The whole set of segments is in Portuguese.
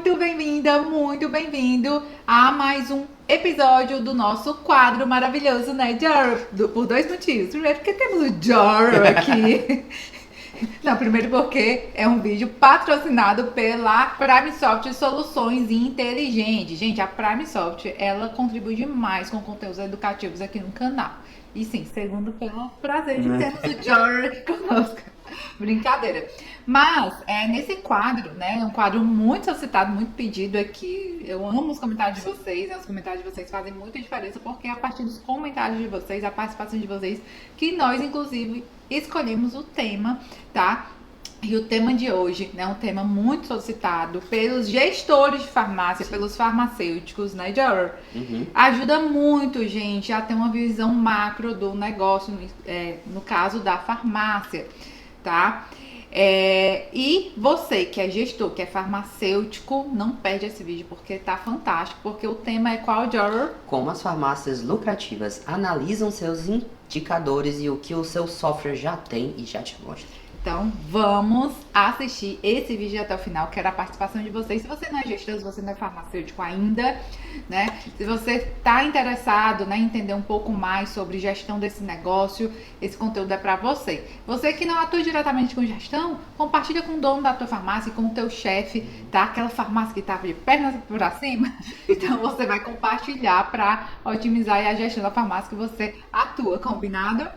muito bem-vinda, muito bem-vindo a mais um episódio do nosso quadro maravilhoso, né, Jar? Por dois motivos. Primeiro, porque temos o Jar aqui. Não, primeiro porque é um vídeo patrocinado pela PrimeSoft Soluções Inteligentes. Gente, a PrimeSoft, ela contribui demais com conteúdos educativos aqui no canal. E sim, segundo, pelo prazer de termos o Jar aqui conosco. Brincadeira. Mas, nesse quadro, né, é um quadro muito solicitado, muito pedido aqui. Eu amo os comentários de vocês, né? Os comentários de vocês fazem muita diferença, porque é a partir dos comentários de vocês, a participação de vocês, que nós, inclusive, escolhemos o tema, tá? E o tema de hoje é um tema muito solicitado pelos gestores de farmácia, pelos farmacêuticos, né, Jor? Ajuda muito, gente, a ter uma visão macro do negócio, no caso da farmácia, tá? E você que é gestor, que é farmacêutico, não perde esse vídeo porque tá fantástico, porque o tema é qual, Jor? Como as farmácias lucrativas analisam seus indicadores e o que o seu software já tem e já te mostra. Então, vamos assistir esse vídeo até o final. Quero a participação de vocês. Se você não é gestor, se você não é farmacêutico ainda, né? Se você está interessado, né, em entender um pouco mais sobre gestão desse negócio, esse conteúdo é para você. Você que não atua diretamente com gestão, compartilha com o dono da tua farmácia, com o teu chefe, tá? Aquela farmácia que tá de pernas para cima. Então, você vai compartilhar para otimizar a gestão da farmácia que você atua, combinado?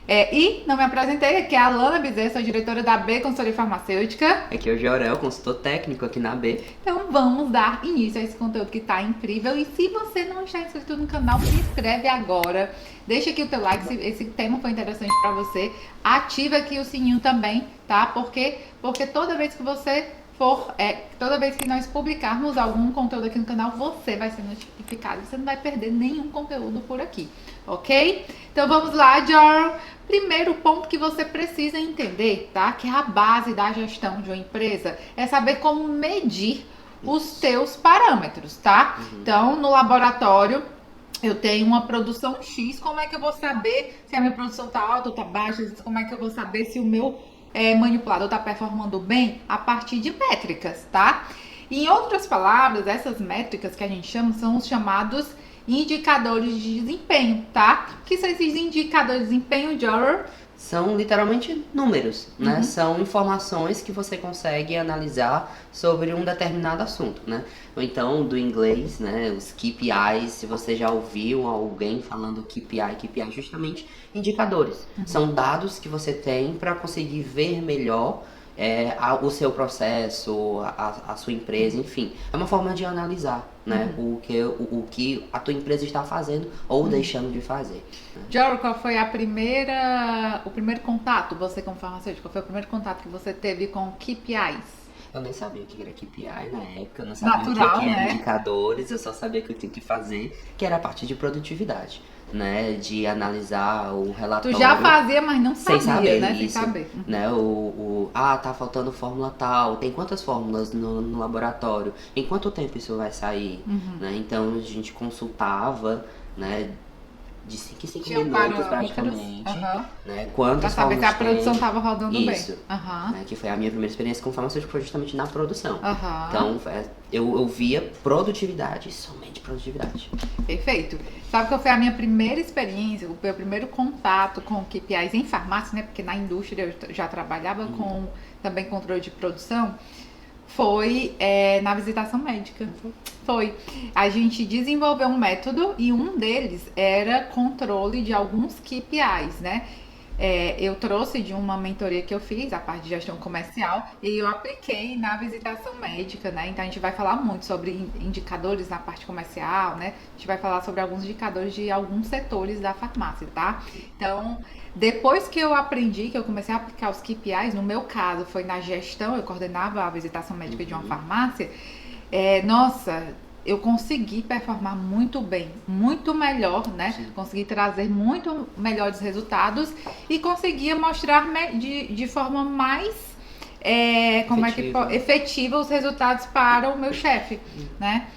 E não me apresentei, aqui é a Alana Bezerra, sou diretora da B Consultoria Farmacêutica. Aqui é o Jorel, consultor técnico aqui na B. Então vamos dar início a esse conteúdo que tá incrível. E se você não está inscrito no canal, se inscreve agora. Deixa aqui o teu like se esse tema foi interessante para você. Ativa aqui o sininho também, tá? Porque toda vez que você toda vez que nós publicarmos algum conteúdo aqui no canal, você vai ser notificado. Você não vai perder nenhum conteúdo por aqui, ok? Então vamos lá, Jor. Primeiro ponto que você precisa entender, tá? Que é a base da gestão de uma empresa, é saber como medir os seus parâmetros, tá? Então, no laboratório, eu tenho uma produção X, como é que eu vou saber se a minha produção tá alta ou tá baixa? Como é que eu vou saber se o meu manipulador está performando bem? A partir de métricas, tá? Em outras palavras, essas métricas que a gente chama são os chamados indicadores de desempenho, tá? O que são esses indicadores de desempenho, Jor? São literalmente números, né? São informações que você consegue analisar sobre um determinado assunto, né? Ou então, do inglês, né? Os KPIs, se você já ouviu alguém falando KPI é justamente indicadores. São dados que você tem para conseguir ver melhor o seu processo, a sua empresa, enfim. É uma forma de analisar, né? O que a tua empresa está fazendo ou deixando de fazer. Né? Jor, qual foi o primeiro contato, você como farmacêutico, qual foi o primeiro contato que você teve com KPIs? Eu nem sabia o que era KPI na época, eu não sabia Natural, o que era né? indicadores, eu só sabia que eu tinha que fazer, que era a parte de produtividade, né? De analisar o relatório. Tu já fazia, mas não Sem sabia, saber né? isso, Sem saber. né? Tá faltando fórmula tal, tem quantas fórmulas no laboratório, em quanto tempo isso vai sair, né? Então a gente consultava, né? De 5 em 5 minutos praticamente, né? Quantas Pra saber se a fórmulas produção tem. tava rodando Isso, bem. né? Que foi a minha primeira experiência com farmacêutico, foi justamente na produção. Aham. Então eu via produtividade, somente produtividade. Perfeito. Sabe qual foi a minha primeira experiência, o meu primeiro contato com KPIs em farmácia, né? Porque na indústria eu já trabalhava com também controle de produção. Foi na visitação médica. Foi. A gente desenvolveu um método e um deles era controle de alguns KPIs, né? Eu trouxe de uma mentoria que eu fiz, a parte de gestão comercial, e eu apliquei na visitação médica, né? Então a gente vai falar muito sobre indicadores na parte comercial, né? A gente vai falar sobre alguns indicadores de alguns setores da farmácia, tá? Então, depois que eu aprendi, que eu comecei a aplicar os KPIs, no meu caso foi na gestão, eu coordenava a visitação médica de uma farmácia, nossa, eu consegui performar muito bem, muito melhor, né? Sim. Consegui trazer muito melhores resultados e conseguia mostrar de forma mais efetiva os resultados para o meu chefe, né?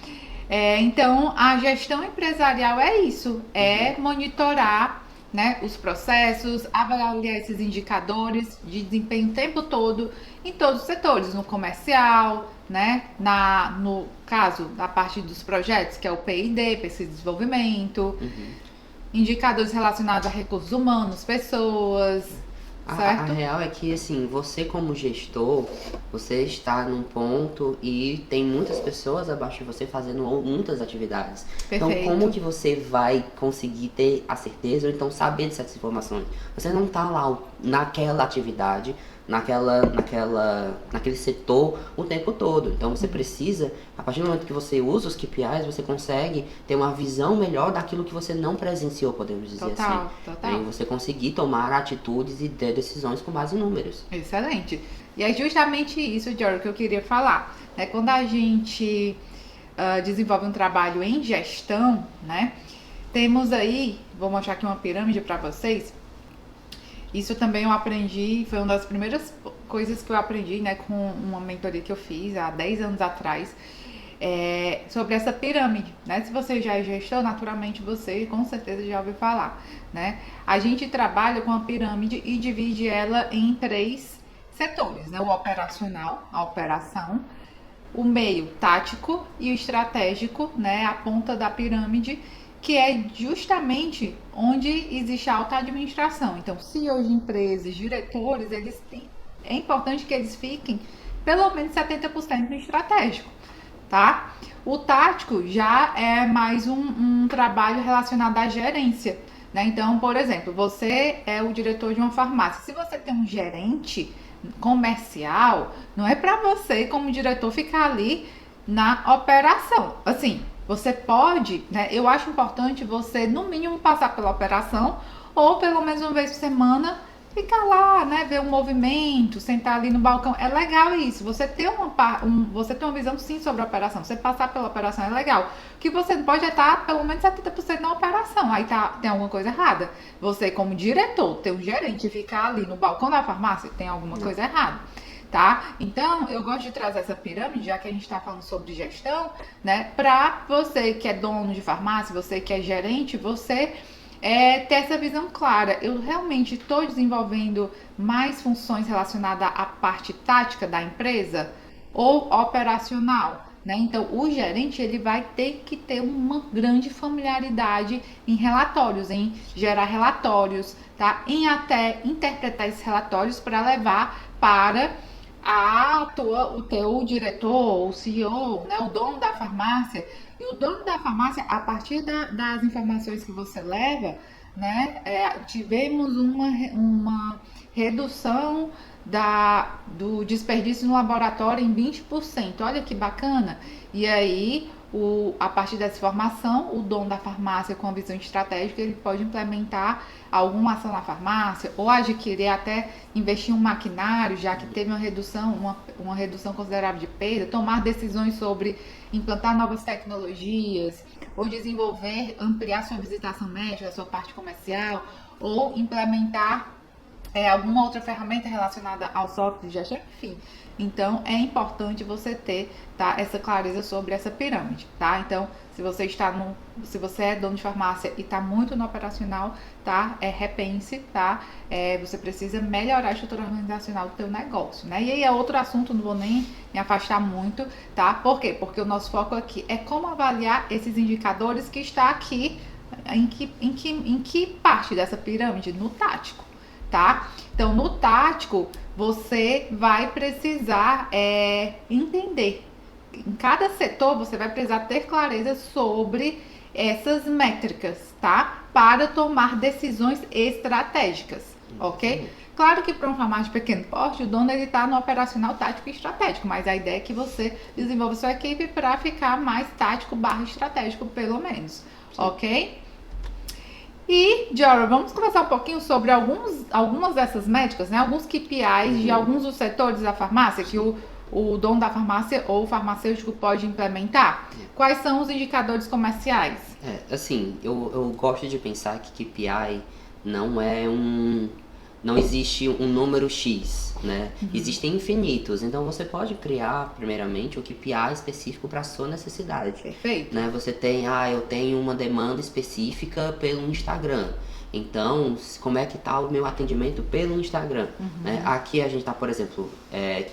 Então, a gestão empresarial é isso, é monitorar, né, os processos, avaliar esses indicadores de desempenho o tempo todo em todos os setores, no comercial, né? No caso, da parte dos projetos, que é o P&D, pesquisa e desenvolvimento, indicadores relacionados a recursos humanos, pessoas, A certo? real é que, assim, você como gestor, você está num ponto e tem muitas pessoas abaixo de você fazendo muitas atividades. Então, Perfeito. como que você vai conseguir ter a certeza ou então saber dessas informações? Você não está lá naquela atividade, naquele setor o tempo todo. Então, você precisa, a partir do momento que você usa os KPIs, você consegue ter uma visão melhor daquilo que você não presenciou, podemos dizer assim. Total. E você conseguir tomar atitudes e ter decisões com base em números. Excelente. E é justamente isso, Jorge, que eu queria falar. Né? Quando a gente desenvolve um trabalho em gestão, né? Temos aí, vou mostrar aqui uma pirâmide para vocês. Isso também eu aprendi, foi uma das primeiras coisas que eu aprendi, né, com uma mentoria que eu fiz há 10 anos atrás, sobre essa pirâmide, né? Se você já é gestor, naturalmente você com certeza já ouviu falar, né? A gente trabalha com a pirâmide e divide ela em 3 setores, né? O operacional, a operação, o meio tático e o estratégico, né? A ponta da pirâmide, que é justamente onde existe a alta administração. Então, CEOs de empresas, diretores, é importante que eles fiquem pelo menos 70% no estratégico, tá? O tático já é mais um trabalho relacionado à gerência, né? Então, por exemplo, você é o diretor de uma farmácia. Se você tem um gerente comercial, não é para você, como diretor, ficar ali na operação. Assim, você pode, né? Eu acho importante você, no mínimo, passar pela operação, ou pelo menos uma vez por semana, ficar lá, né? Ver o movimento, sentar ali no balcão. É legal isso. Você ter você ter uma visão, sim, sobre a operação. Você passar pela operação é legal. O que você não pode estar pelo menos 70% na operação. Aí tem alguma coisa errada. Você, como diretor, ter um gerente, ficar ali no balcão da farmácia, tem alguma coisa errada. Tá? Então, eu gosto de trazer essa pirâmide, já que a gente está falando sobre gestão, né? Para você que é dono de farmácia, você que é gerente, você ter essa visão clara. Eu realmente estou desenvolvendo mais funções relacionadas à parte tática da empresa ou operacional, né? Então, o gerente ele vai ter que ter uma grande familiaridade em relatórios, em gerar relatórios, tá? Em até interpretar esses relatórios para levar para o teu diretor, o CEO, né, o dono da farmácia. E o dono da farmácia, a partir das informações que você leva, né, tivemos uma redução do desperdício no laboratório em 20%. Olha que bacana. E aí, a partir dessa informação, o dono da farmácia, com a visão estratégica, ele pode implementar alguma ação na farmácia ou adquirir, até investir em um maquinário, já que teve uma redução considerável de perda, tomar decisões sobre implantar novas tecnologias ou desenvolver, ampliar sua visitação médica, sua parte comercial, ou implementar alguma outra ferramenta relacionada ao software de gestão, enfim. Então, é importante você ter, tá, essa clareza sobre essa pirâmide, tá? Então, se você é dono de farmácia e está muito no operacional, tá? Repense, tá? Você precisa melhorar a estrutura organizacional do teu negócio, né? E aí é outro assunto, não vou nem me afastar muito, tá? Por quê? Porque o nosso foco aqui é como avaliar esses indicadores que está aqui, em que parte dessa pirâmide? No tático, tá? Então, no tático, você vai precisar entender. Em cada setor, você vai precisar ter clareza sobre essas métricas, tá? Para tomar decisões estratégicas, ok? Claro que para um farmácia de pequeno porte, o dono ele está no operacional tático e estratégico, mas a ideia é que você desenvolva sua equipe para ficar mais tático / estratégico, pelo menos, sim, ok? E, Jora, vamos conversar um pouquinho sobre algumas dessas métricas, né? Alguns KPIs de alguns dos setores da farmácia que o dono da farmácia ou o farmacêutico pode implementar. Quais são os indicadores comerciais? Assim, eu gosto de pensar que KPI não existe um número X, né? Existem infinitos, então você pode criar, primeiramente, um KPI específico para a sua necessidade. Perfeito. Né? Você tem, eu tenho uma demanda específica pelo Instagram. Então, como é que tá o meu atendimento pelo Instagram? Né? Aqui a gente tá, por exemplo,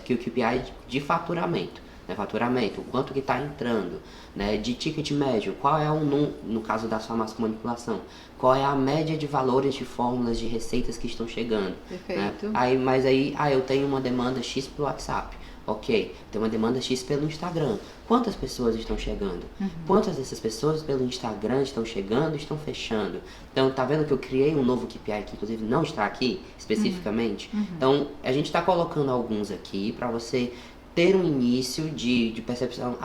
que o KPI de faturamento. né? Faturamento, o quanto que está entrando, né? De ticket médio, qual é no caso da farmácia com manipulação, qual é a média de valores de fórmulas de receitas que estão chegando, né? Perfeito. Mas aí, eu tenho uma demanda X pelo WhatsApp. Ok, tem uma demanda X pelo Instagram. Quantas pessoas estão chegando? Quantas dessas pessoas pelo Instagram estão chegando e estão fechando? Então, tá vendo que eu criei um novo KPI que, inclusive, não está aqui especificamente? Então, a gente está colocando alguns aqui para você ter um início de percepção.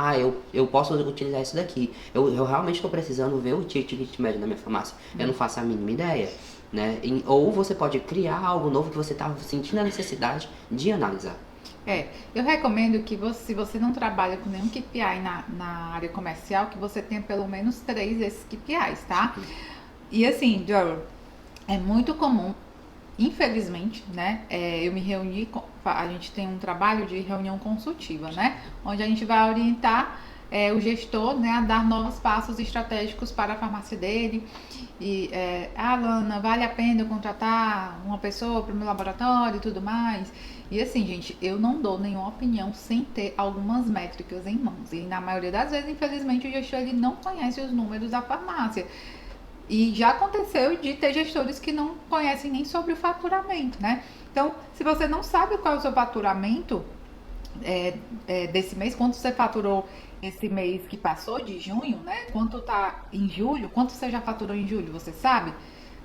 Eu posso utilizar isso daqui. Eu realmente estou precisando ver o ticket médio da minha farmácia. Eu não faço a mínima ideia. Né? Ou você pode criar algo novo que você está sentindo a necessidade de analisar. Eu recomendo que se você não trabalha com nenhum KPI na área comercial, que você tenha pelo menos 3 desses KPIs, tá? E assim, Joel, é muito comum, infelizmente, né? Eu me reuni, a gente tem um trabalho de reunião consultiva, né? Onde a gente vai orientar o gestor, né, a dar novos passos estratégicos para a farmácia dele. E, Lana, vale a pena eu contratar uma pessoa para o meu laboratório e tudo mais? E assim, gente, eu não dou nenhuma opinião sem ter algumas métricas em mãos. E na maioria das vezes, infelizmente, o gestor ele não conhece os números da farmácia. E já aconteceu de ter gestores que não conhecem nem sobre o faturamento, né? Então, se você não sabe qual é o seu faturamento desse mês, quanto você faturou esse mês que passou, de junho, né? Quanto tá em julho, quanto você já faturou em julho, você sabe?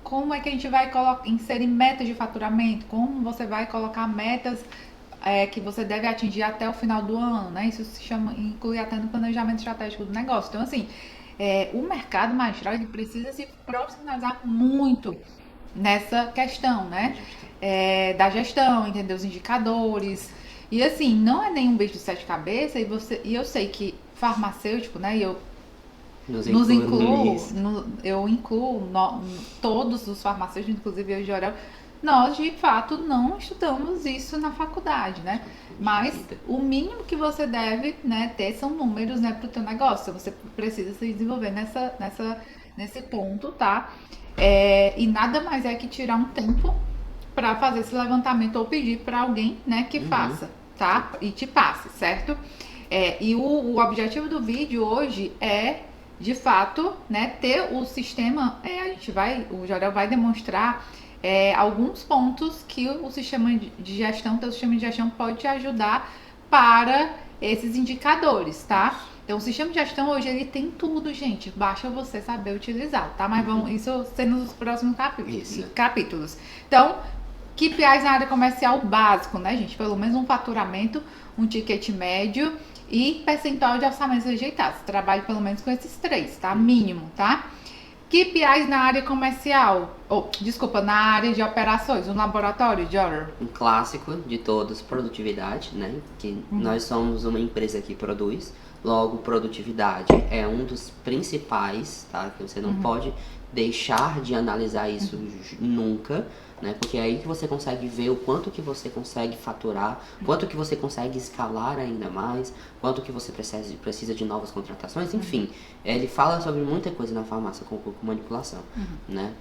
Como é que a gente vai inserir metas de faturamento? Como você vai colocar metas que você deve atingir até o final do ano, né? Isso inclui até no planejamento estratégico do negócio. Então, assim, o mercado magistral ele precisa se profissionalizar muito nessa questão, né? Da gestão, entender os indicadores. E assim, não é nenhum bicho de 7 cabeças, e eu sei que farmacêutico, né? E eu eu incluo todos os farmacêuticos, inclusive eu e Jorel, nós de fato não estudamos isso na faculdade, né? Mas o mínimo que você deve, né, ter são números, né, para o teu negócio. Você precisa se desenvolver nesse ponto, tá? E nada mais é que tirar um tempo para fazer esse levantamento ou pedir para alguém, né, que faça, tá? E te passe, certo? E o objetivo do vídeo hoje é, de fato, né, ter o sistema, o Jorel vai demonstrar alguns pontos que o sistema de gestão, teu sistema de gestão pode te ajudar para esses indicadores, tá? Então, o sistema de gestão hoje, ele tem tudo, gente. Basta você saber utilizar, tá? Mas isso ser nos próximos capítulos. Então, KPIs na área comercial básico, né, gente? Pelo menos um faturamento, um ticket médio e percentual de orçamentos rejeitados. Trabalhe pelo menos com esses 3, tá? Mínimo, tá? KPIs na área comercial, na área de operações, no laboratório, Jorel. Um clássico de todos, produtividade, né? Que nós somos uma empresa que produz, logo produtividade é um dos principais, tá? Que você não pode deixar de analisar isso nunca, né? Porque é aí que você consegue ver o quanto que você consegue faturar, quanto que você consegue escalar ainda mais, quanto que você precisa de novas contratações, enfim. Ele fala sobre muita coisa na farmácia com manipulação, né?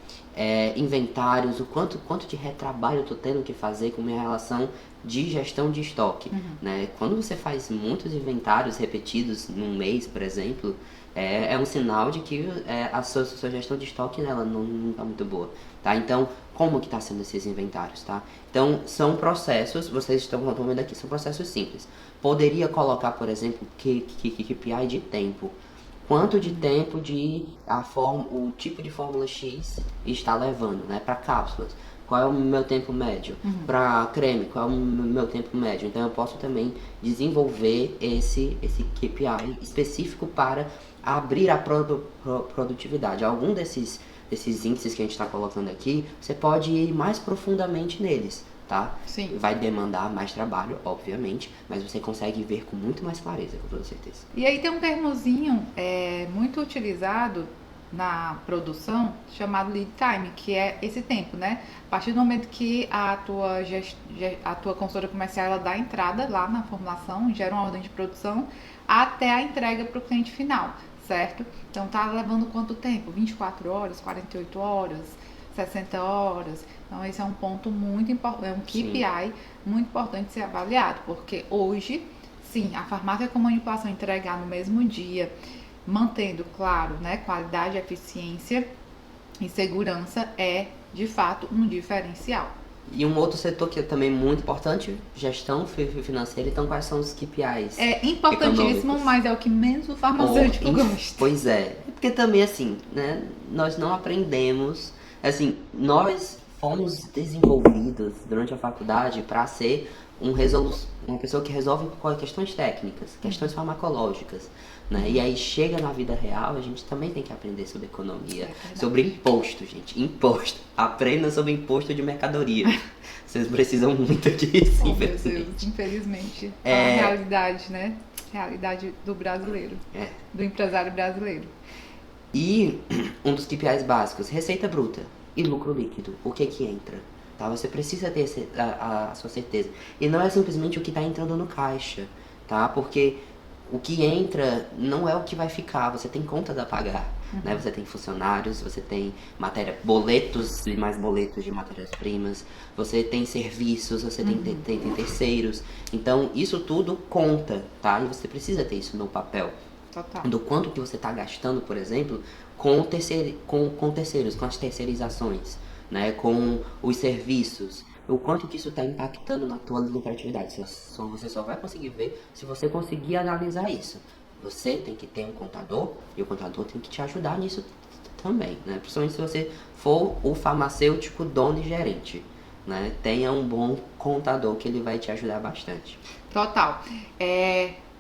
Inventários, o quanto de retrabalho eu tô tendo que fazer com minha relação de gestão de estoque, né? Quando você faz muitos inventários repetidos num mês, por exemplo, é um sinal de que a sua gestão de estoque ela não tá muito boa, tá? Então, como que tá sendo esses inventários, tá? Então, são processos, vocês estão vendo aqui, são processos simples. Poderia colocar, por exemplo, KPI de tempo. Quanto de tempo o tipo de fórmula X está levando, né, para cápsulas? Qual é o meu tempo médio? Para creme, qual é o meu tempo médio? Então, eu posso também desenvolver esse KPI específico para abrir a produtividade. Algum desses índices que a gente está colocando aqui, você pode ir mais profundamente neles, tá? Sim. Vai demandar mais trabalho, obviamente, mas você consegue ver com muito mais clareza, com toda certeza. E aí tem um termozinho muito utilizado na produção, chamado lead time, que é esse tempo, né? A partir do momento que a tua consultora comercial ela dá entrada lá na formulação, gera uma ordem de produção, até a entrega para o cliente final, certo? Então tá levando quanto tempo? 24 horas, 48 horas, 60 horas. Então esse é um ponto muito importante, é um KPI muito importante de ser avaliado, porque hoje, sim, a farmácia com manipulação entregar no mesmo dia, mantendo, claro, né, qualidade, eficiência e segurança é, de fato, um diferencial. E um outro setor que é também muito importante, gestão financeira. Então, quais são os KPIs? É importantíssimo, econômicos? mas é o que menos o farmacêutico gosta. Pois é. Porque também, assim, né, nós não aprendemos, assim, nós fomos desenvolvidos durante a faculdade para ser uma pessoa que resolve questões técnicas, questões farmacológicas, né? E aí chega na vida real, a gente também tem que aprender sobre economia, sobre imposto, gente, imposto. Aprenda sobre imposto de mercadoria. Vocês precisam muito disso, Oh, meu Deus, infelizmente. A realidade, né? Realidade do brasileiro, do empresário brasileiro. E um dos KPIs básicos, receita bruta e lucro líquido. O que entra? Tá? Você precisa ter a sua certeza. E não é simplesmente o que está entrando no caixa, tá? Porque o que entra não é o que vai ficar. Você tem contas a pagar, né? Você tem funcionários, você tem boletos e mais boletos de matérias-primas, você tem serviços, você tem terceiros. Então, isso tudo conta, tá? E você precisa ter isso no papel. Total. Do quanto que você está gastando, por exemplo, com terceiros, com as terceirizações, né, com os serviços, o quanto que isso está impactando na tua lucratividade. Você só vai conseguir ver se você conseguir analisar isso. Você tem que ter um contador e o contador tem que te ajudar nisso também, né? Principalmente se você for o farmacêutico dono e gerente, né? Tenha um bom contador que ele vai te ajudar bastante. Total.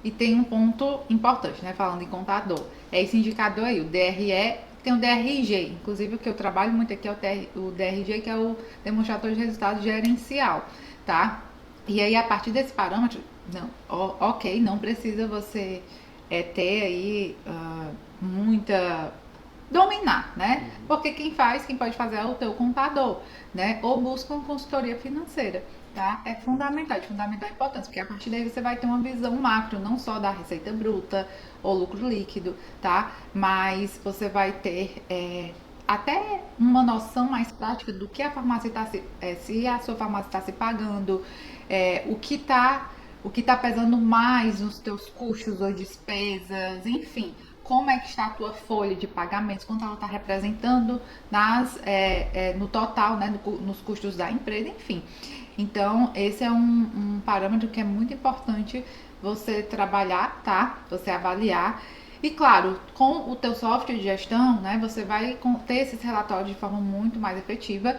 E tem um ponto importante, né? Falando em contador. É esse indicador aí, o DRE, tem o DRG. Inclusive, o que eu trabalho muito aqui é o DRG, que é o demonstrador de resultado gerencial, tá? E aí, a partir desse parâmetro, não precisa você ter aí dominar, né? Porque quem pode fazer é o teu contador, né? Ou busca uma consultoria financeira. Tá? É fundamental, de fundamental importância, porque a partir daí você vai ter uma visão macro, não só da receita bruta ou lucro líquido, tá? Mas você vai ter até uma noção mais prática do que a farmácia está se a sua farmácia está se pagando, o que tá pesando mais nos teus custos ou despesas, enfim. Como é que está a tua folha de pagamentos, quanto ela está representando no total, né, nos custos da empresa, enfim. Então, esse é um parâmetro que é muito importante você trabalhar, tá? Você avaliar. E, claro, com o teu software de gestão, né, você vai ter esses relatórios de forma muito mais efetiva.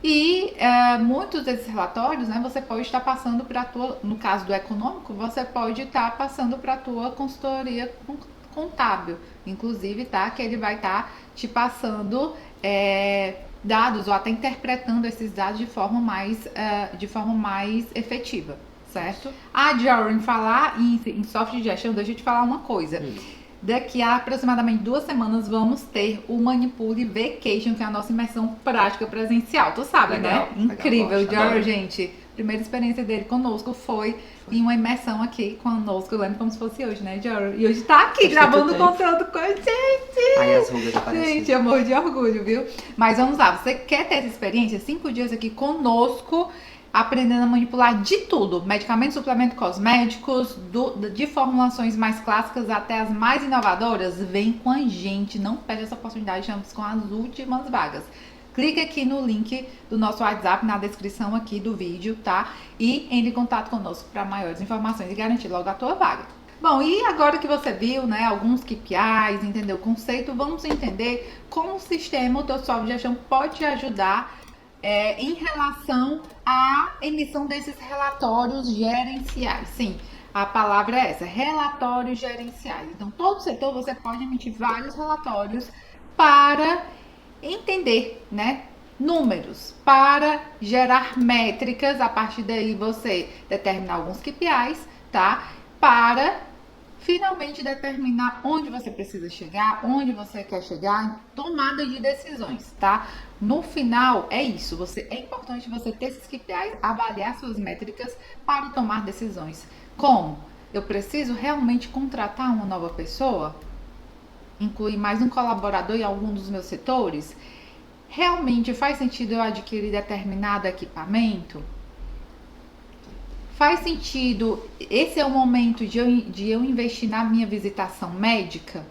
E muitos desses relatórios, né, você pode estar passando para a tua, no caso do econômico, você pode estar passando para a tua consultoria contábil, inclusive, tá? Que ele vai estar te passando dados ou até interpretando esses dados de forma mais efetiva, certo? Jory, em falar em software de gestão, deixa eu te falar uma coisa. Daqui a aproximadamente 2 semanas vamos ter o Manipule Vacation, que é a nossa imersão prática presencial. Tu sabe, legal, né? Incrível, legal, Jory, gente. Primeira experiência dele conosco foi em uma imersão aqui conosco, eu lembro como se fosse hoje, né, Jory? E hoje tá aqui gravando conteúdo com a gente. Aí as rugas aparecem. Gente, eu morro de orgulho, viu? Mas vamos lá, você quer ter essa experiência? 5 dias aqui conosco, aprendendo a manipular de tudo. Medicamentos, suplementos cosméticos, de formulações mais clássicas até as mais inovadoras. Vem com a gente, não perde essa oportunidade, estamos com as últimas vagas. Clique aqui no link do nosso WhatsApp na descrição aqui do vídeo, tá? E entre em contato conosco para maiores informações e garantir logo a tua vaga. Bom, e agora que você viu, né, alguns KPIs, entendeu o conceito, vamos entender como o sistema, o teu software de gestão pode te ajudar em relação à emissão desses relatórios gerenciais. Sim, a palavra é essa, relatórios gerenciais. Então, todo setor você pode emitir vários relatórios para entender, né, números, para gerar métricas, a partir daí você determinar alguns KPIs, tá? Para finalmente determinar onde você precisa chegar, onde você quer chegar, tomada de decisões, tá? No final é isso, é importante você ter esses KPIs, avaliar suas métricas para tomar decisões. Como? Eu preciso realmente contratar uma nova pessoa? Incluir mais um colaborador em algum dos meus setores? Realmente faz sentido eu adquirir determinado equipamento? faz sentido, esse é o momento de eu investir na minha visitação médica?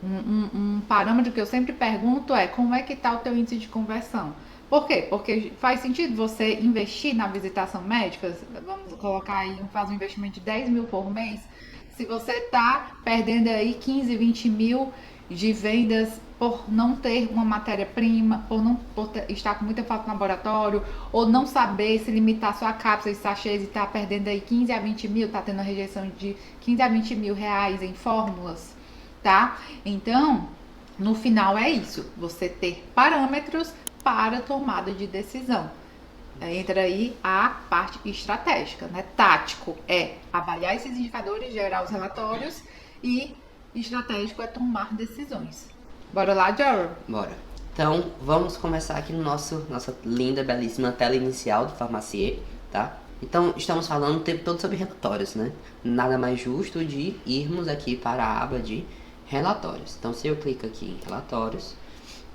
Um parâmetro que eu sempre pergunto é como é que está o teu índice de conversão? Por quê? Porque faz sentido você investir na visitação médica, vamos colocar aí, faz um investimento de 10 mil por mês, se você está perdendo aí 15, 20 mil de vendas por não ter uma matéria-prima, por estar com muita falta no laboratório, ou não saber se limitar sua cápsula e sachês e está perdendo aí 15 a 20 mil, está tendo uma rejeição de 15 a 20 mil reais em fórmulas, tá? Então, no final é isso, você ter parâmetros para tomada de decisão. Entra aí a parte estratégica, né? Tático é avaliar esses indicadores, gerar os relatórios, e estratégico é tomar decisões. Bora lá, Jor? Bora. Então, vamos começar aqui no nossa linda, belíssima tela inicial do Pharmacier, tá? Então, estamos falando o tempo todo sobre relatórios, né? Nada mais justo de irmos aqui para a aba de relatórios. Então, se eu clico aqui em relatórios,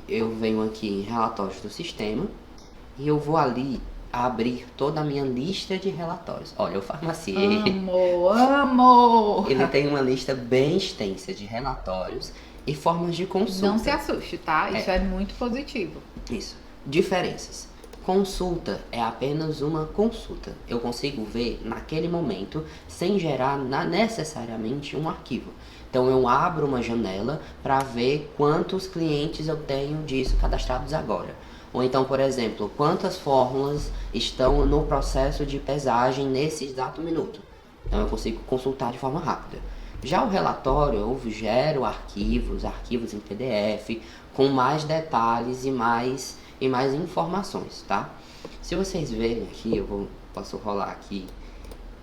eu venho aqui em relatórios do sistema e eu vou ali abrir toda a minha lista de relatórios. Olha, o Pharmacier, amo! ele tem uma lista bem extensa de relatórios e formas de consulta. Não se assuste, tá? Isso é muito positivo. Isso. Diferenças. Consulta é apenas uma consulta. Eu consigo ver naquele momento sem gerar necessariamente um arquivo. Então eu abro uma janela para ver quantos clientes eu tenho disso cadastrados agora. Ou então, por exemplo, quantas fórmulas estão no processo de pesagem nesse exato minuto. Então eu consigo consultar de forma rápida. Já o relatório, eu gero arquivos em PDF, com mais detalhes e mais informações, tá? Se vocês verem aqui, posso rolar aqui,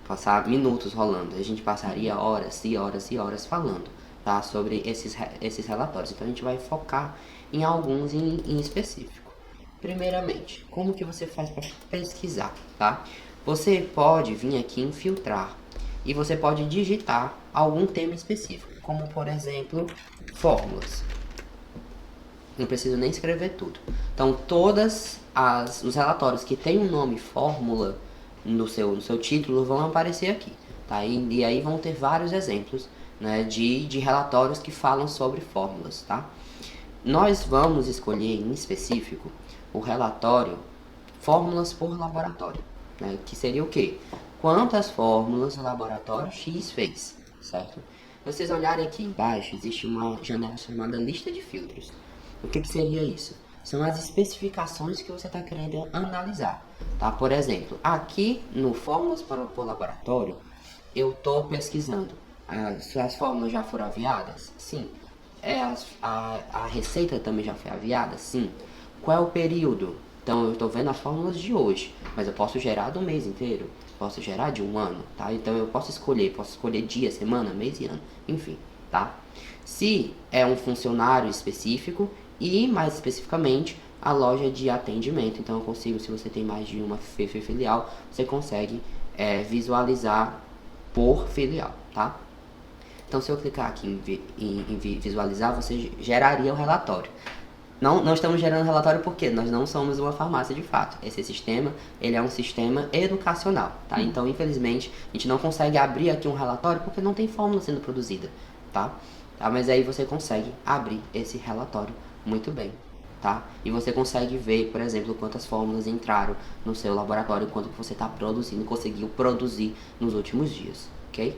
passar minutos rolando, a gente passaria horas e horas e horas falando, tá? Sobre esses relatórios. Então a gente vai focar em alguns em específico. Primeiramente, como que você faz para pesquisar, tá? Você pode vir aqui em filtrar e você pode digitar algum tema específico, como por exemplo, fórmulas. Não preciso nem escrever tudo. Então, todos os relatórios que tem o nome fórmula no seu título vão aparecer aqui, tá? E aí vão ter vários exemplos, né, de relatórios que falam sobre fórmulas, tá? Nós vamos escolher em específico o relatório fórmulas por laboratório, né, que seria o quê? Quantas fórmulas o laboratório X fez, certo? Vocês olharem aqui embaixo, existe uma janela chamada lista de filtros. O que seria isso? São as especificações que você está querendo analisar, tá? Por exemplo, aqui no fórmulas por laboratório, eu estou pesquisando. As fórmulas já foram aviadas? Sim. A receita também já foi aviada? Sim. Qual é o período? Então, eu estou vendo as fórmulas de hoje, mas eu posso gerar do mês inteiro, posso gerar de um ano, tá? Então, eu posso escolher dia, semana, mês e ano, enfim, tá? Se é um funcionário específico e, mais especificamente, a loja de atendimento. Então, eu consigo, se você tem mais de uma filial, você consegue visualizar por filial, tá? Então, se eu clicar aqui em visualizar, você geraria o relatório. Não estamos gerando relatório porque nós não somos uma farmácia de fato. Esse sistema, ele é um sistema educacional, tá? Então, infelizmente, a gente não consegue abrir aqui um relatório porque não tem fórmula sendo produzida, tá? Mas aí você consegue abrir esse relatório muito bem, tá? E você consegue ver, por exemplo, quantas fórmulas entraram no seu laboratório, quanto que você está produzindo, conseguiu produzir nos últimos dias, ok?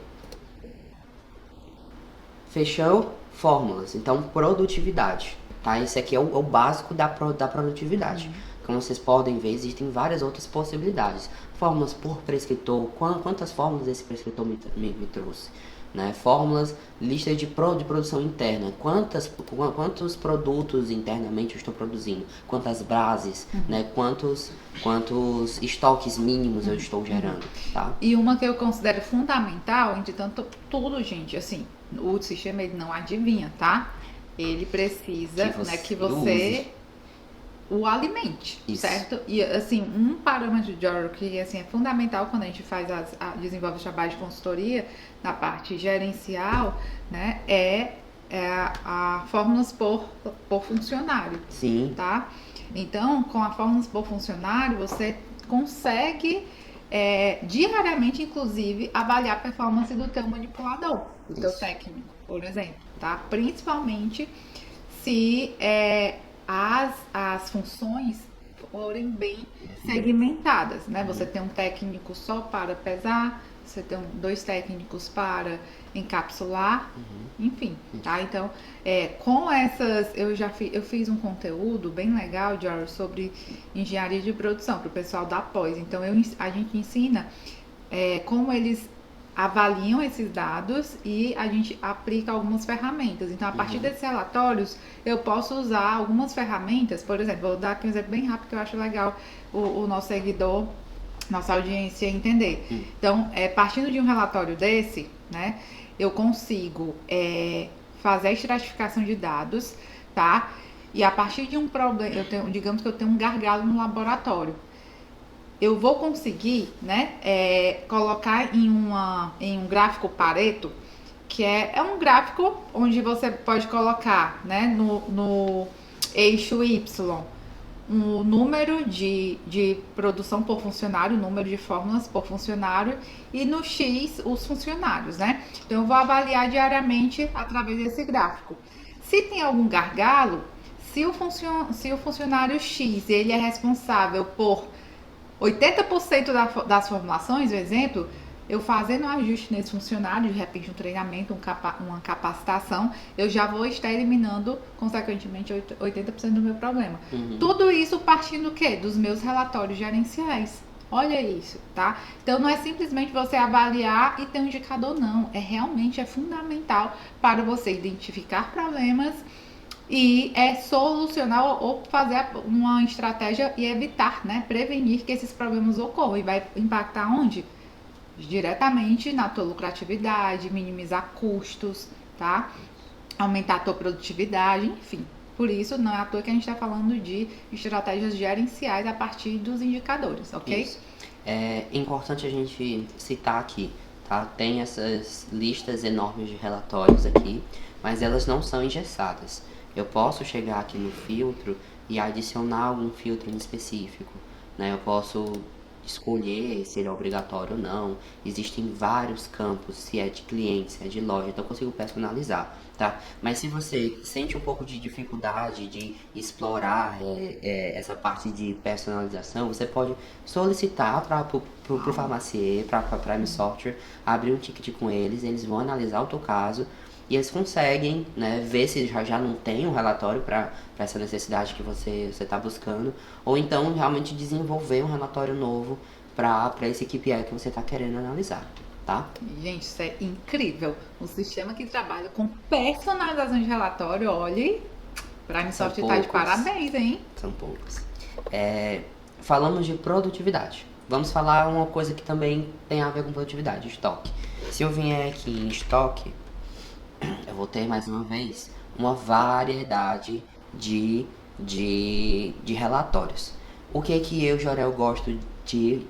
Fechou? Fórmulas. Então, produtividade. Tá? Esse aqui é o básico da produtividade. Como vocês podem ver, existem várias outras possibilidades. Fórmulas por prescritor, quantas fórmulas esse prescritor me trouxe? Né? Fórmulas, lista de produção interna, quantos produtos internamente eu estou produzindo? Quantas bases, né? Quantos estoques mínimos eu estou gerando? Tá? E uma que eu considero fundamental, entre tanto tudo, gente, assim, o sistema ele não adivinha, tá? Ele precisa que você o alimente, isso. Certo? E assim, um parâmetro de Oracle que assim, é fundamental quando a gente faz desenvolve o trabalho de consultoria na parte gerencial, né, é a fórmulas por funcionário. Sim. Tá? Então, com a fórmulas por funcionário, você consegue diariamente, inclusive, avaliar a performance do teu manipulador, do teu técnico, por exemplo, tá? Principalmente se as funções forem bem segmentadas, né? Você tem um técnico só para pesar, você tem dois técnicos para encapsular, enfim, tá? Então, com essas, eu fiz um conteúdo bem legal, Jory, sobre engenharia de produção para o pessoal da pós. Então, a gente ensina como eles avaliam esses dados e a gente aplica algumas ferramentas. Então, a partir desses relatórios, eu posso usar algumas ferramentas. Por exemplo, vou dar aqui um exemplo bem rápido que eu acho legal o nosso seguidor, nossa audiência entender. Então, partindo de um relatório desse, né, eu consigo fazer a estratificação de dados, tá? E a partir de um problema, digamos que eu tenho um gargalo no laboratório. Eu vou conseguir, né, colocar em um gráfico Pareto, que é um gráfico onde você pode colocar, né, no eixo Y, o número de produção por funcionário, o número de fórmulas por funcionário, e no X os funcionários, né? Então eu vou avaliar diariamente através desse gráfico. Se tem algum gargalo, se o funcionário X ele é responsável por 80% das formulações, por exemplo, eu fazendo um ajuste nesse funcionário, de repente um treinamento, uma capacitação, eu já vou estar eliminando, consequentemente, 80% do meu problema. Tudo isso partindo do quê? Dos meus relatórios gerenciais. Olha isso, tá? Então não é simplesmente você avaliar e ter um indicador, não. Realmente fundamental para você identificar problemas e solucionar ou fazer uma estratégia e evitar, né? Prevenir que esses problemas ocorram. E vai impactar onde? Diretamente na tua lucratividade, minimizar custos, tá? Aumentar a tua produtividade, enfim. Por isso, não é à toa que a gente está falando de estratégias gerenciais a partir dos indicadores, ok? Isso. É importante a gente citar aqui, tá? Tem essas listas enormes de relatórios aqui, mas elas não são engessadas. Eu posso chegar aqui no filtro e adicionar algum filtro em específico, né? Eu posso escolher se ele é obrigatório ou não. Existem vários campos, se é de cliente, se é de loja, então eu consigo personalizar, tá? Mas se você sente um pouco de dificuldade de explorar essa parte de personalização, você pode solicitar para o farmacier, para a Prime Software, abrir um ticket com eles vão analisar o teu caso e eles conseguem, né, ver se já não tem um relatório para essa necessidade que você está buscando, ou então realmente desenvolver um relatório novo para esse KPI que você está querendo analisar, tá? Gente, isso é incrível. Um sistema que trabalha com personalização de relatório, olha, Prime Software tá de parabéns, hein? São poucos. Falamos de produtividade. Vamos falar uma coisa que também tem a ver com produtividade, estoque. Se eu vier aqui em estoque, eu vou ter mais uma vez uma variedade de relatórios. O que eu, Jorel, gosto de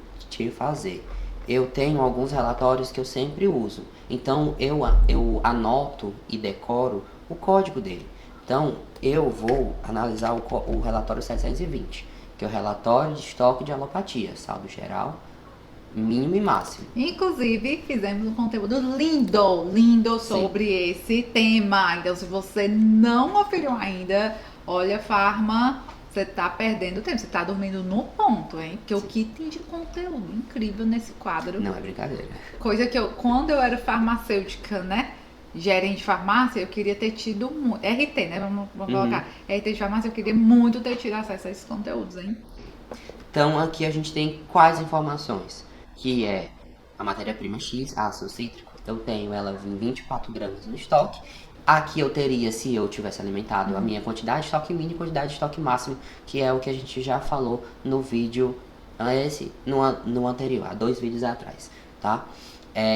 fazer? Eu tenho alguns relatórios que eu sempre uso. Então eu anoto e decoro o código dele. Então eu vou analisar o relatório 720, que é o relatório de estoque de alopatia, saldo geral, mínimo e máximo. Inclusive, fizemos um conteúdo lindo sobre esse tema. Então, se você não conferiu ainda, olha, Farma, você tá perdendo tempo. Você tá dormindo no ponto, hein? Porque o que tem de conteúdo incrível nesse quadro. Não é brincadeira. Coisa que quando eu era farmacêutica, né? Gerente de farmácia, eu queria ter tido RT, né? Vamos colocar. RT de farmácia, eu queria muito ter tido acesso a esses conteúdos, hein? Então, aqui a gente tem quais informações? Que é a matéria-prima X, ácido cítrico. Eu tenho ela em 24 gramas no estoque. Aqui eu teria, se eu tivesse alimentado, a minha quantidade de estoque mínimo e quantidade de estoque máximo, que é o que a gente já falou no vídeo, no anterior, há 2 vídeos atrás, tá?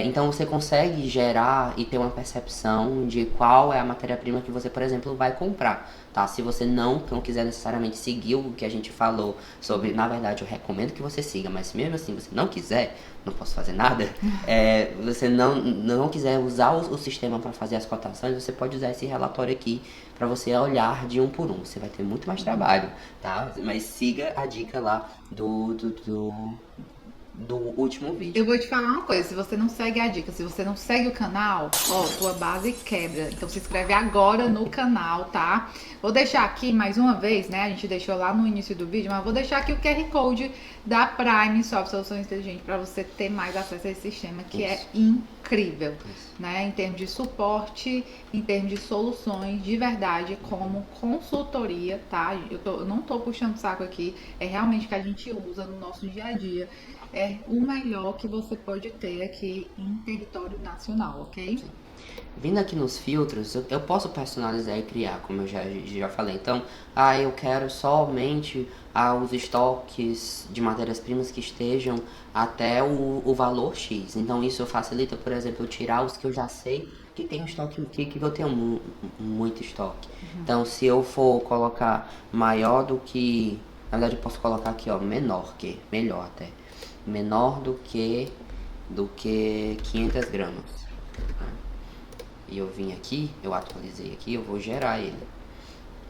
Então você consegue gerar e ter uma percepção de qual é a matéria-prima que você, por exemplo, vai comprar, tá? Se você não quiser necessariamente seguir o que a gente falou sobre, na verdade eu recomendo que você siga, mas mesmo assim você não quiser, não posso fazer nada, você não quiser usar o sistema para fazer as cotações, você pode usar esse relatório aqui para você olhar de um por um. Você vai ter muito mais trabalho, tá? Mas siga a dica lá do último vídeo. Eu vou te falar uma coisa, se você não segue a dica, se você não segue o canal, ó, tua base quebra. Então se inscreve agora no canal, tá? Vou deixar aqui mais uma vez, né? A gente deixou lá no início do vídeo, mas vou deixar aqui o QR Code da Prime Soft Soluções Inteligentes para você ter mais acesso a esse sistema que é incrível, né? Em termos de suporte, em termos de soluções de verdade, como consultoria, tá? Eu não tô puxando saco aqui, é realmente o que a gente usa no nosso dia a dia. É o melhor que você pode ter aqui em território nacional, ok? Vindo aqui nos filtros, eu posso personalizar e criar, como eu já falei. Então, eu quero somente os estoques de matérias-primas que estejam até o valor X. Então, isso facilita, por exemplo, eu tirar os que eu já sei que tem um estoque, que eu tenho muito estoque. Então, se eu for colocar maior do que... Na verdade, eu posso colocar aqui, ó, menor que, melhor até. Menor do que 500 gramas. E eu vim aqui, eu atualizei aqui, eu vou gerar ele.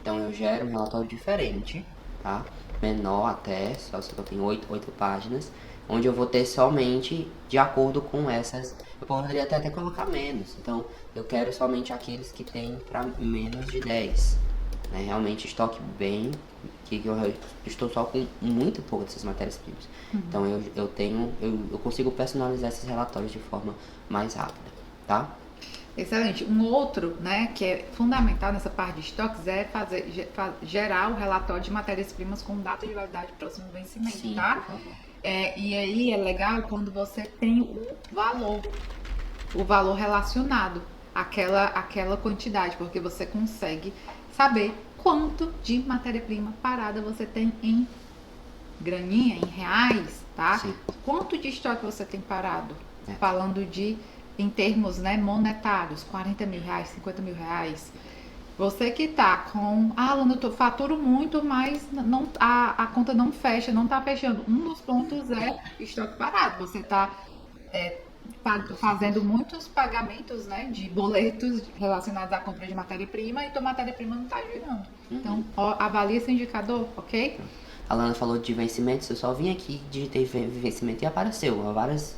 Então eu gero um relatório diferente, tá? Menor até, só se eu tenho 8 páginas, onde eu vou ter somente de acordo com essas. Eu poderia até colocar menos. Então eu quero somente aqueles que tem para menos de 10. Né? Realmente estoque bem, que eu estou só com muito pouco dessas matérias-primas. Então eu consigo personalizar esses relatórios de forma mais rápida, tá? Excelente. Um outro, né, que é fundamental nessa parte de estoques é gerar o relatório de matérias-primas com data de validade próximo do vencimento, Sim, tá? por favor. E aí é legal quando você tem o valor relacionado àquela quantidade, porque você consegue saber quanto de matéria-prima parada você tem em graninha, em reais, tá? Sim. Quanto de estoque você tem parado? É. Falando em termos, né, monetários, 40 mil reais, 50 mil reais. Você que tá com, Luna, eu faturo muito, mas não, a conta não fecha, não tá fechando. Um dos pontos é estoque parado. Você tá fazendo muitos pagamentos, né, de boletos relacionados à compra de matéria-prima e tua matéria-prima não tá girando. Então, avalie esse indicador, ok? A Lana falou de vencimentos, eu só vim aqui, digitei vencimento e apareceu vários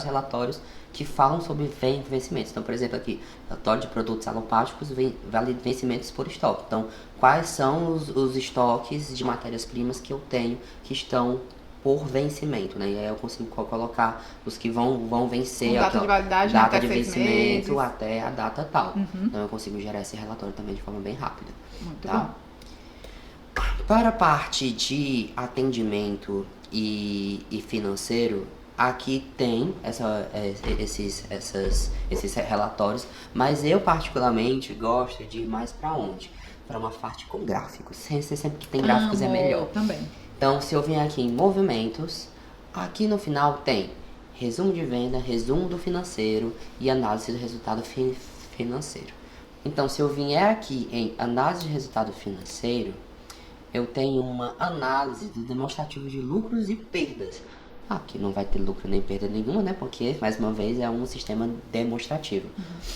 relatórios que falam sobre vencimentos. Então, por exemplo, aqui, relatório de produtos alopáticos, vale vencimentos por estoque. Então, quais são os estoques de matérias-primas que eu tenho que estão por vencimento, né? E aí eu consigo colocar os que vão vencer data de validade, data até de 6 vencimento meses. até a data tal. Então eu consigo gerar esse relatório também de forma bem rápida. Muito tá? bom. Para a parte de atendimento e financeiro, aqui tem esses relatórios, mas eu particularmente gosto de ir mais para onde? Para uma parte com gráficos. Sempre que tem gráficos é melhor. Também. Então, se eu vier aqui em movimentos, aqui no final tem resumo de venda, resumo do financeiro e análise do resultado financeiro. Então, se eu vier aqui em análise de resultado financeiro, eu tenho uma análise do demonstrativo de lucros e perdas. Aqui não vai ter lucro nem perda nenhuma, né? Porque, mais uma vez, é um sistema demonstrativo.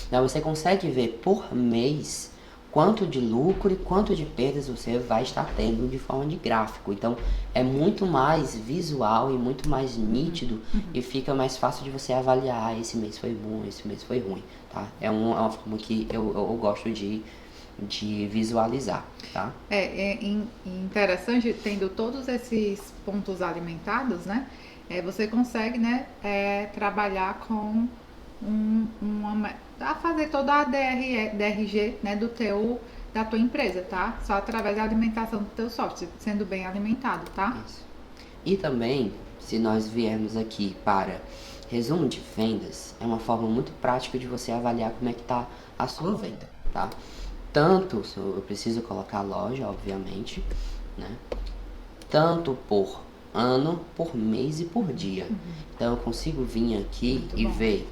Então, você consegue ver por mês quanto de lucro e quanto de perdas você vai estar tendo de forma de gráfico. Então, é muito mais visual e muito mais nítido e fica mais fácil de você avaliar, esse mês foi bom, esse mês foi ruim, tá? É uma forma que eu gosto de visualizar, tá? É interessante, tendo todos esses pontos alimentados, né? Você consegue, né, trabalhar com a fazer toda a DRG, né, da tua empresa, tá? Só através da alimentação do teu software, sendo bem alimentado, tá? Isso. E também, se nós viermos aqui para resumo de vendas, é uma forma muito prática de você avaliar como é que tá a sua venda, tá? Tanto, eu preciso colocar a loja, obviamente, né? Tanto por ano, por mês e por dia. Então eu consigo vir aqui e ver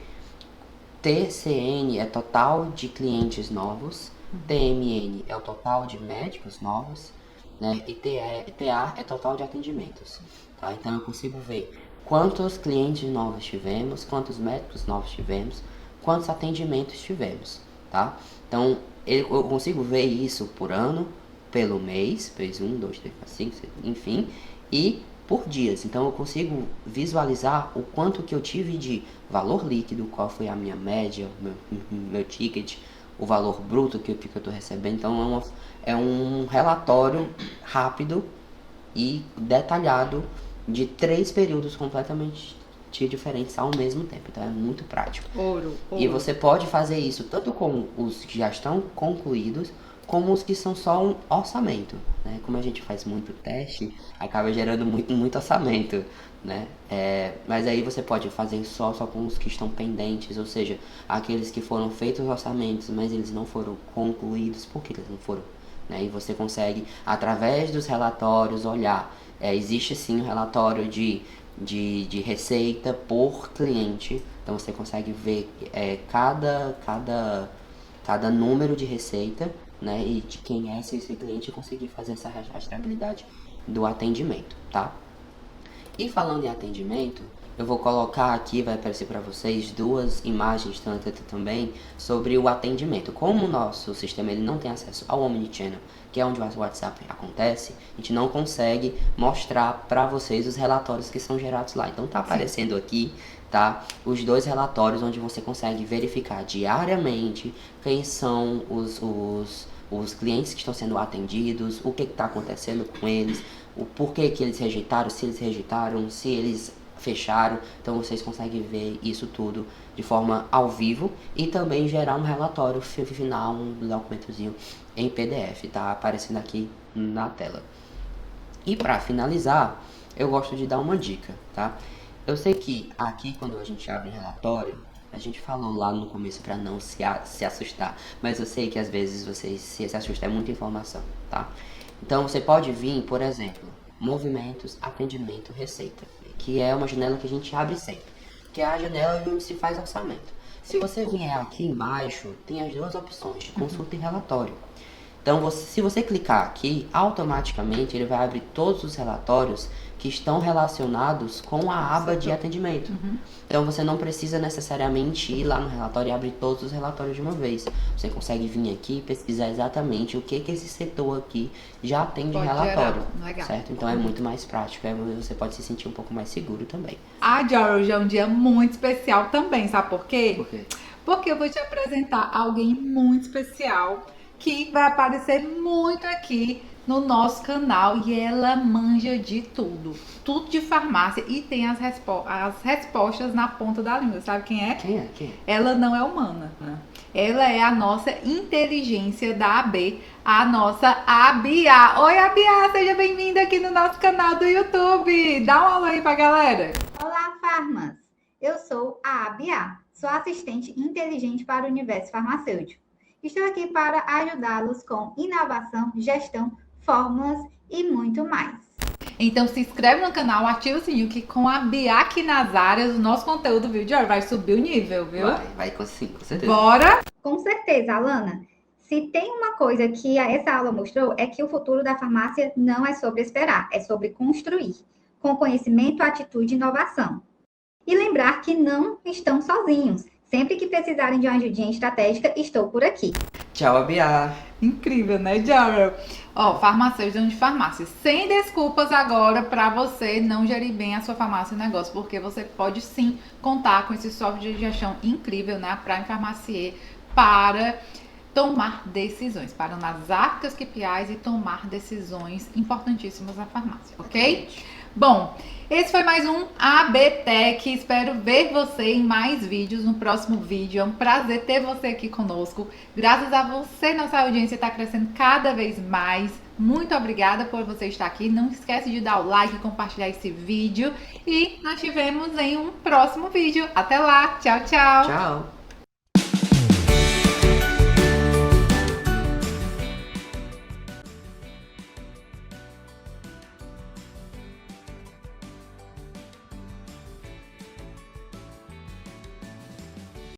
TCN é total de clientes novos, TMN é o total de médicos novos, né? E TA é total de atendimentos, tá? Então eu consigo ver quantos clientes novos tivemos, quantos médicos novos tivemos, quantos atendimentos tivemos, tá? Então eu consigo ver isso por ano, pelo mês 1, 2, 3, 4, 5, 6, enfim, e por dias. Então eu consigo visualizar o quanto que eu tive de valor líquido, qual foi a minha média, meu ticket, o valor bruto que eu estou recebendo. Então é um relatório rápido e detalhado de 3 períodos completamente diferentes ao mesmo tempo. Então é muito prático. Ouro. E você pode fazer isso tanto com os que já estão concluídos, como os que são só um orçamento, né? Como a gente faz muito teste, acaba gerando muito orçamento, né? Mas aí você pode fazer só com os que estão pendentes, ou seja, aqueles que foram feitos orçamentos, mas eles não foram concluídos. Por que eles não foram? Né? E você consegue, através dos relatórios, olhar. Existe sim um relatório de receita por cliente, então você consegue ver cada número de receita, né, e de quem é esse cliente, conseguir fazer essa rastreabilidade do atendimento, tá? E falando em atendimento, eu vou colocar aqui, vai aparecer para vocês 2 imagens também sobre o atendimento. Como o nosso sistema ele não tem acesso ao Omnichannel, que é onde o WhatsApp acontece, a gente não consegue mostrar para vocês os relatórios que são gerados lá. Então tá aparecendo aqui, tá? Os 2 relatórios onde você consegue verificar diariamente quem são os clientes que estão sendo atendidos, o que está acontecendo com eles, o porquê que eles rejeitaram, se eles fecharam. Então vocês conseguem ver isso tudo de forma ao vivo e também gerar um relatório final, um documentozinho em PDF, tá aparecendo aqui na tela. E para finalizar, eu gosto de dar uma dica, tá? Eu sei que aqui quando a gente abre um relatório, a gente falou lá no começo para não se assustar, mas eu sei que às vezes vocês se assustam, é muita informação, tá? Então você pode vir, por exemplo, movimentos, atendimento, receita, que é uma janela que a gente abre sempre, que é a janela onde se faz orçamento. Se você vier aqui embaixo, tem as 2 opções de consulta e relatório. Então, se você clicar aqui, automaticamente ele vai abrir todos os relatórios que estão relacionados com a aba de atendimento. Então, você não precisa necessariamente ir lá no relatório e abrir todos os relatórios de uma vez. Você consegue vir aqui e pesquisar exatamente o que esse setor aqui já tem de relatório, certo? Então, é muito mais prático, você pode se sentir um pouco mais seguro também. A George é um dia muito especial também, sabe por quê? Por quê? Porque eu vou te apresentar alguém muito especial que vai aparecer muito aqui no nosso canal e ela manja de tudo de farmácia e tem as respostas na ponta da língua. Sabe quem é? Quem é? Ela não é humana, né? Ela é a nossa inteligência da AB, a nossa Abia. Oi, Abia, seja bem-vinda aqui no nosso canal do YouTube. Dá um alô aí pra galera. Olá, Farmas! Eu sou a Abia, sou assistente inteligente para o universo farmacêutico. Estou aqui para ajudá-los com inovação, gestão, fórmulas e muito mais. Então se inscreve no canal, ativa o sininho que com a Bia aqui nas áreas, o nosso conteúdo, viu, George, vai subir o nível, viu? Vai sim, com certeza. Bora! Com certeza, Alana. Se tem uma coisa que essa aula mostrou, é que o futuro da farmácia não é sobre esperar, é sobre construir, com conhecimento, atitude e inovação. E lembrar que não estão sozinhos. Sempre que precisarem de uma ajudinha estratégica, estou por aqui. Tchau, Abia! Incrível, né, George? Farmacêutico de farmácia. Sem desculpas agora para você não gerir bem a sua farmácia e negócio, porque você pode sim contar com esse software de gestão incrível, né, a Prime Pharmacier, para tomar decisões, para analisar seus KPIs e tomar decisões importantíssimas na farmácia, ok? Bom, esse foi mais um AB Tech. Espero ver você em mais vídeos no próximo vídeo. É um prazer ter você aqui conosco. Graças a você, nossa audiência está crescendo cada vez mais. Muito obrigada por você estar aqui. Não esquece de dar o like e compartilhar esse vídeo. E nós te vemos em um próximo vídeo. Até lá. Tchau, tchau. Tchau.